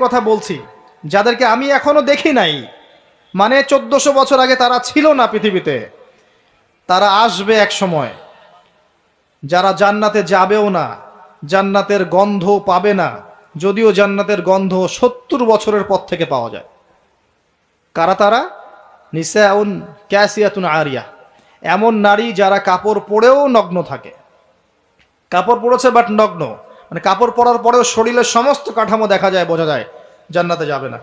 কথা বলছি, যাদেরকে আমি এখনো দেখি নাই, মানে 1400 বছর আগে তারা ছিল না পৃথিবীতে, তারা আসবে এক সময়, যারা জান্নাতে যাবেও না, জান্নাতের গন্ধ পাবে না, যদিও জান্নাতের গন্ধ 70 বছরের পর থেকে পাওয়া যায়। কারা তারা? নিসাউন ক্যাসিয়াতুন আরিয়া, এমন নারী যারা কাপড় পরেও নগ্ন থাকে। কাপড় পরেছে বাট নগ্ন, মানে কাপড় পরার পরেও শরীরের সমস্ত কাঠামো দেখা যায়, বোঝা যায় জান্নাতে যাবে না,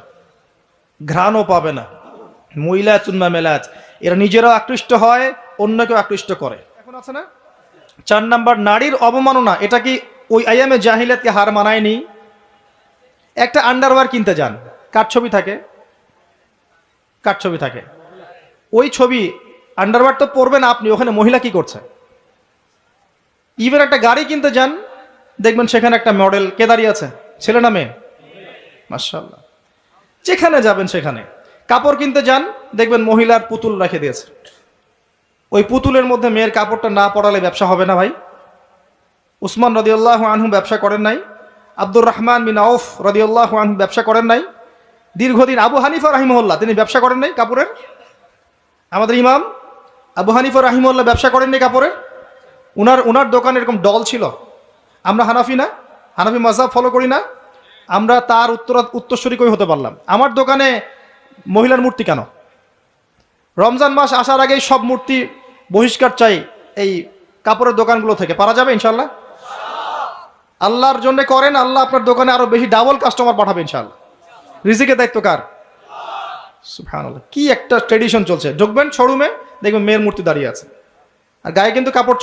ঘ্রাণও পাবে না। মহিলাতুন মামেলাত, এরা নিজেরাও আকৃষ্ট হয়, অন্যকেও আকৃষ্ট করে। এখন আছে না 4 নাম্বার, নারীর অবমাননা। এটা কি ওই আইয়ামে জাহিলিয়াতকে হার মানায়নি? একটা আন্ডারওয়্যার কিনতে যান, কার ছবি থাকে? কার ছবি থাকে? ওই ছবি, আন্ডারওয়্যার তো পরবেন আপনি, ওখানে মহিলা কি করছে? ইভেন একটা গাড়ি কিনতে যান, দেখবেন সেখানে একটা মডেল কে দাঁড়িয়ে আছে? ছেলে না মেয়ে? মাশাআল্লাহ। যেখানে যাবেন সেখানে। কাপড় কিনতে যান, দেখবেন মহিলার পুতুল রেখে দিয়েছে। ওই পুতুলের মধ্যে মেয়ের কাপড়টা না পরালে ব্যবসা হবে না ভাই। উসমান রাদিয়াল্লাহু আনহু ব্যবসা করেন নাই? আব্দুর রহমান বিন আউফ রাদিয়াল্লাহু আনহু ব্যবসা করেন নাই? দীর্ঘদিন আবু হানিফা রাহিমাহুল্লাহ তিনি ব্যবসা করেন নাই কাপড়ের? আমাদের ইমাম আবু হানিফা রাহিমাহুল্লাহ ব্যবসা করেননি কাপড়ের? উনার দোকানে এরকম ডল ছিল। আমরা হানাফি না, হানাফি মাযহাব ফলো করি না, আমরা তার উত্তরসূরি কই হতে পারলাম? আমার দোকানে মহিলার মূর্তি কেন? রমজান মাস আসার আগেই সব মূর্তি বহিষ্কার চাই এই কাপড়ের দোকানগুলো থেকে। পারা যাবে ইনশাল্লাহ? আল্লাহর জন্য করেন, আল্লাহ আপনার দোকানে আরো বেশি ডাবল কাস্টমার পাঠাবে ইনশাল্লাহ। রিজিকের দায়িত্ব কার? সুবহানাল্লাহ। কি একটা ট্রেডিশন চলছে, ঢুকবেন শোরুমে, দেখবেন মেয়ের মূর্তি দাঁড়িয়ে আছে, আর গায়ে কিন্তু কাপড়